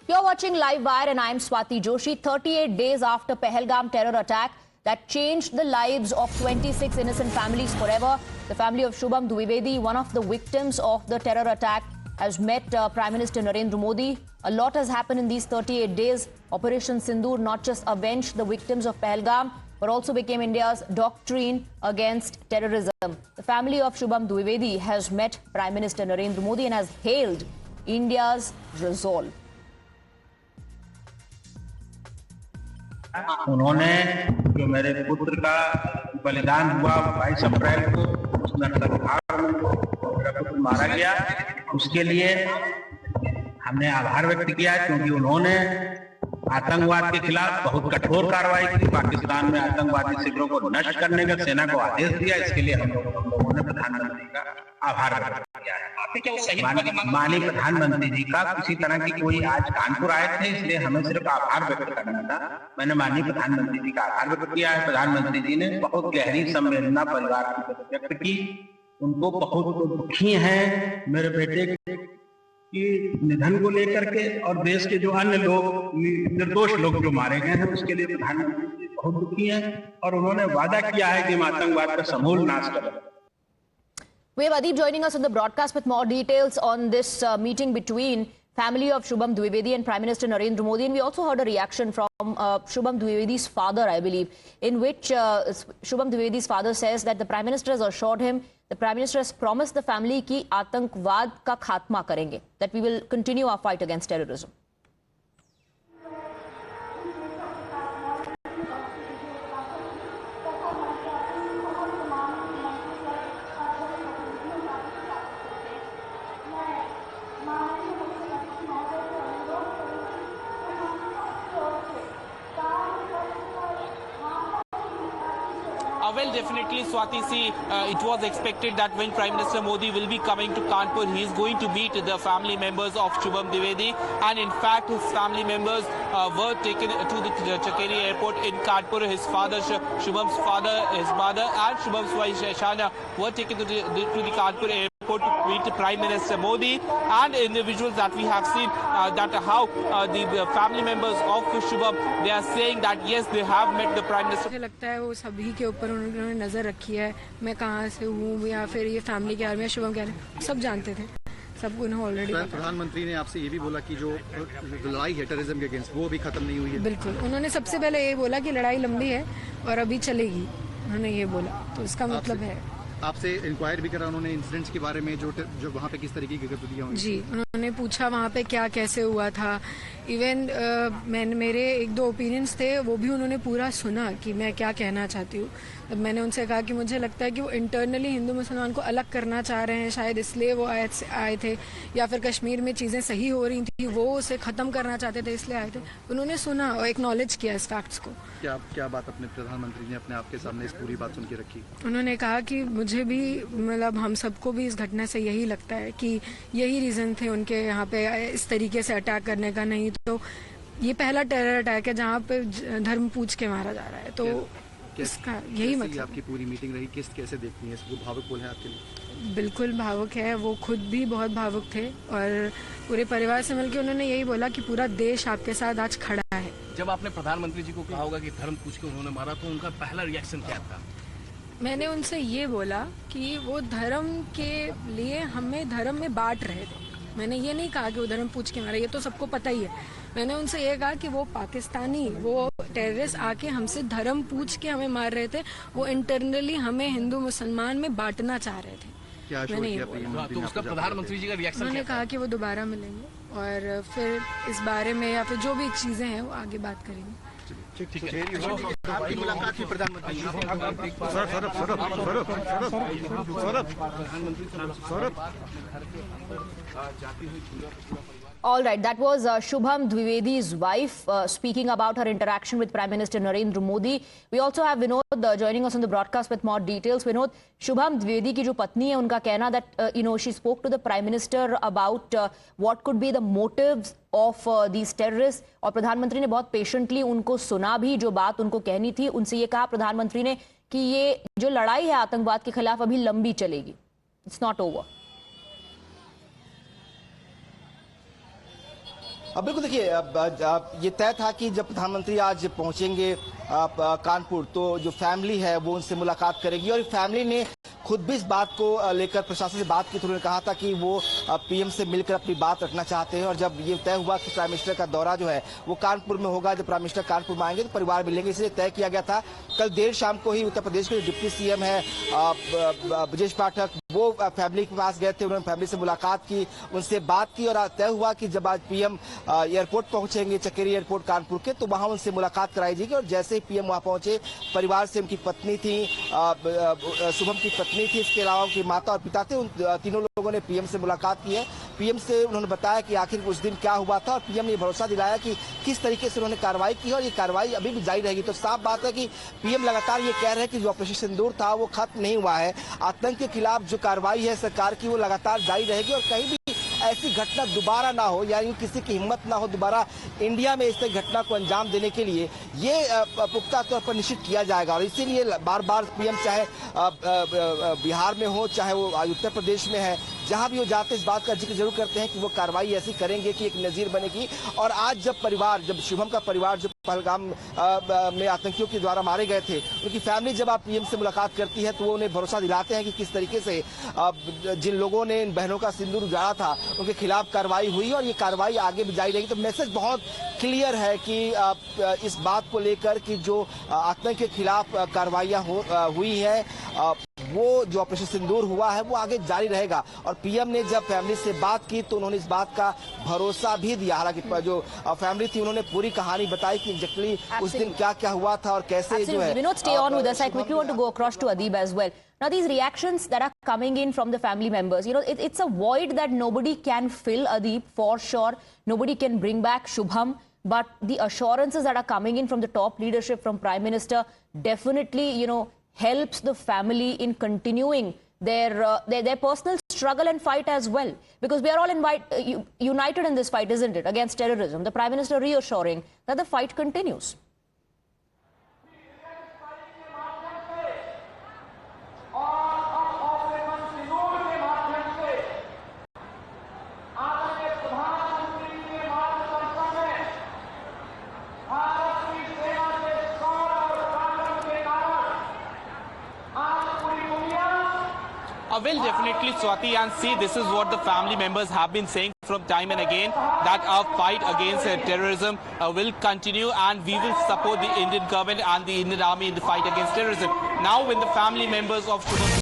You're watching Live Wire and I'm Swati Joshi. 38 days after Pahalgam terror attack that changed the lives of 26 innocent families forever, the family of Shubham Dwivedi, one of the victims of the terror attack, has met Prime Minister Narendra Modi. A lot has happened in these 38 days. Operation Sindoor not just avenged the victims of Pahalgam, but also became India's doctrine against terrorism. The family of Shubham Dwivedi has met Prime Minister Narendra Modi and has hailed India's resolve. उन्होंने जो मेरे पुत्र का बलिदान हुआ 22 अप्रैल को उस नरसंहार में मेरा पुत्र मारा गया, उसके लिए हमने आभार व्यक्त किया क्योंकि उन्होंने आतंकवाद के खिलाफ बहुत कठोर कार्रवाई की। पाकिस्तान में आतंकवादी शिविरों को नष्ट करने का सेना को आदेश दिया। इसके लिए हम लोगों ने प्रधानमंत्री का आभार व्यक्त किया है। माननीय प्रधानमंत्री जी का किसी तरह की कोई आज कानपुर आए थे, इसलिए हमें सिर्फ आभार व्यक्त करना था। मैंने माननीय प्रधानमंत्री जी का आभार व्यक्त किया है। प्रधानमंत्री जी ने बहुत गहरी संवेदना परिवार की व्यक्त की। उनको बहुत दुखी हैं मेरे बेटे कि निधन को लेकर के, और देश के जो अन्य लोग निर्दोष लोग जो मारे गए हैं उसके लिए प्रधानमंत्री जी बहुत दुखी हैं और उन्होंने वादा किया है कि हम आतंकवाद का समूल नाश करेंगे। We have Adeep joining us on the broadcast with more details on this meeting between family of Shubham Dwivedi and Prime Minister Narendra Modi. And we also heard a reaction from Shubham Dwivedi's father, I believe, in which Shubham Dwivedi's father says that the Prime Minister has assured him, the Prime Minister has promised the family कि आतंकवाद का खात्मा करेंगे, that we will continue our fight against terrorism. Well, definitely, Swati, see, it was expected that when Prime Minister Modi will be coming to Kanpur, he is going to meet the family members of Shubham Dwivedi. And in fact, his family members were taken to the Chakeri airport in Kanpur. His father, Shubham's father, his mother, and Shubham's wife, Shana, were taken to the Kanpur airport to meet Prime Minister Modi. And in the visuals that we have seen, that how the family members of Shubham, they are saying that yes, they have met the Prime Minister. मुझे लगता है वो सभी के ऊपर उन्होंने नज़र रखी है। मैं कहाँ से हूँ या फिर ये फैमिली क्या है, शुभम क्या है, सब जानते थे, सबको उन्हें ऑलरेडी। प्रधानमंत्री ने आपसे ये भी बोला कि जो लड़ाई है टेररिज्म के अगेंस्ट वो अभी खत्म नहीं हुई है। बिल्कुल, उन्होंने सबसे पहले ये बोला कि लड़ाई लंबी है और अभी चलेगी, उन्होंने ये बोला, तो इसका मतलब है। आपसे इंक्वायर भी करा उन्होंने इंसिडेंट्स के बारे में, जो वहाँ पे किस तरीके की गतिविधियां हुई? जी, उन्होंने पूछा वहाँ पे क्या कैसे हुआ था। इवन मैंने मेरे एक दो ओपिनियंस थे, वो भी उन्होंने पूरा सुना कि मैं क्या कहना चाहती हूँ। तब मैंने उनसे कहा कि मुझे लगता है कि वो इंटरनली हिंदू मुसलमान को अलग करना चाह रहे हैं, शायद इसलिए वो आए थे, या फिर कश्मीर में चीज़ें सही हो रही थी, वो उसे ख़त्म करना चाहते थे इसलिए आए थे। उन्होंने सुना और एक्नॉलेज किया इस फैक्ट्स को। क्या बात अपने प्रधानमंत्री ने अपने आपके सामने इस पूरी बात सुन के रखी? उन्होंने कहा कि मुझे भी, मतलब हम सबको भी इस घटना से यही लगता है कि यही रीज़न थे उनके यहाँ पे इस तरीके से अटैक करने का। नहीं तो ये पहला टेरर अटैक है जहाँ पे धर्म पूछ के मारा जा रहा है, तो इसका यही मतलब। आपकी पूरी मीटिंग रही, कैसे देखती हैं इसको? भावुक बोल है आपके लिए? बिल्कुल भावुक है, वो खुद भी बहुत भावुक थे और पूरे परिवार से मिलकर उन्होंने यही बोला कि पूरा देश आपके साथ आज खड़ा है। जब आपने प्रधानमंत्री जी को कहा होगा कि धर्म पूछ के उन्होंने मारा, तो उनका पहला रिएक्शन क्या था? मैंने उनसे ये बोला कि वो धर्म के लिए हमें धर्म में बांट रहे थे। मैंने ये नहीं कहा कि वो धर्म पूछ के मारा, ये तो सबको पता ही है। मैंने उनसे ये कहा कि वो पाकिस्तानी, वो टेररिस्ट आके हमसे धर्म पूछ के हमें मार रहे थे, वो इंटरनली हमें हिंदू मुसलमान में बांटना चाह रहे थे। मैंने ये बोला। तो उसका प्रधानमंत्री जी का रिएक्शन? उन्होंने कहा कि वो दोबारा मिलेंगे और फिर इस बारे में या फिर जो भी चीजें हैं वो आगे बात करेंगे। आपकी मुलाकात थी प्रधानमंत्री? All right, that was Shubham Dwivedi's wife speaking about her interaction with Prime Minister Narendra Modi. We also have Vinod joining us on the broadcast with more details. Vinod, Shubham Dwivedi की जो पत्नी है, उनका कहना that she spoke to the Prime Minister about what could be the motives of these terrorists, और प्रधानमंत्री ने बहुत पेशेंटली उनको सुना भी, जो बात उनको कहनी थी। उनसे ये कहा प्रधानमंत्री ने कि ये जो लड़ाई है आतंकवाद के खिलाफ अभी लंबी चलेगी, इट्स नॉट ओवर। अब बिल्कुल देखिए, अब ये तय था कि जब प्रधानमंत्री आज पहुंचेंगे कानपुर, तो जो फैमिली है वो उनसे मुलाकात करेगी, और फैमिली ने खुद भी इस बात को लेकर प्रशासन से बात की तो उन्होंने कहा था कि वो पीएम से मिलकर अपनी बात रखना चाहते हैं। और जब ये तय हुआ कि प्राइम मिनिस्टर का दौरा जो है वो कानपुर में होगा, जब प्राइम मिनिस्टर कानपुर में आएंगे तो परिवार मिलेंगे, इसलिए तय किया गया था। कल देर शाम को ही उत्तर प्रदेश के डिप्टी सीएम है ब्रजेश पाठक, वो फैमिली के पास गए थे, उन्होंने फैमिली से मुलाकात की, उनसे बात की, और तय हुआ कि जब आज पीएम एयरपोर्ट पहुंचेंगे, चकेरी एयरपोर्ट कानपुर के, तो वहां उनसे मुलाकात कराई जाएगी। और जैसे ही पीएम वहां पहुंचे, परिवार से उनकी पत्नी थी, शुभम की पत्नी थी, इसके अलावा उनकी माता और पिता थे, उन तीनों लोगों ने पीएम से मुलाकात की है। पीएम से उन्होंने बताया कि आखिर उस दिन क्या हुआ था, और पीएम ने भरोसा दिलाया कि किस तरीके से उन्होंने कार्रवाई की, और ये कार्रवाई अभी भी जारी रहेगी। तो साफ बात है कि पीएम लगातार ये कह रहे हैं कि जो ऑपरेशन सिंदूर था वो खत्म नहीं हुआ है, आतंक के खिलाफ जो कार्रवाई है सरकार की वो लगातार जारी रहेगी, और कहीं भी ऐसी घटना दोबारा ना हो, यानी किसी की हिम्मत ना हो दोबारा इंडिया में इस तरह घटना को अंजाम देने के लिए ये पुख्ता तौर पर निश्चित किया जाएगा। और इसीलिए बार बार पीएम चाहे बिहार में हो, चाहे वो उत्तर प्रदेश में है, जहां भी वो जाते इस बात का जिक्र जरूर करते हैं कि वो कार्रवाई ऐसी करेंगे कि एक नजीर बनेगी। और आज जब शुभम का परिवार जो पहलगाम में आतंकियों के द्वारा मारे गए थे, उनकी फैमिली जब आप पीएम से मुलाकात करती है तो वो उन्हें भरोसा दिलाते हैं कि किस तरीके से जिन लोगों ने इन बहनों का सिंदूर उजाड़ा था उनके खिलाफ कार्रवाई हुई, और ये कार्रवाई आगे भी जारी रहेगी। तो मैसेज बहुत क्लियर है कि इस बात को लेकर कि जो आतंक के खिलाफ कार्रवाइयां हुई है, वो जो ऑपरेशन सिंदूर हुआ है वो आगे जारी रहेगा। और पीएम ने जब फैमिली से बात की तो उन्होंने इस बात का भरोसा भी दिया। हालांकि जो फैमिली थी उन्होंने पूरी कहानी बताई कि एग्जैक्टली उस दिन क्या क्या हुआ था और कैसे जो है। Vinod, stay on with us. I quickly want to go across to Adib as well. Now, these reactions that are coming in from the family members, it's a void that nobody can fill, Adib, for sure. Nobody can bring back Shubham. But the assurances that are coming in from the top leadership, from Prime Minister, definitely, helps the family in continuing their personal struggle and fight as well. Because we are all united in this fight, isn't it, against terrorism. The Prime Minister reassuring that the fight continues. Well, definitely, Swati, and see, this is what the family members have been saying from time and again, that our fight against terrorism will continue, and we will support the Indian government and the Indian army in the fight against terrorism. Now, when the family members of Shubham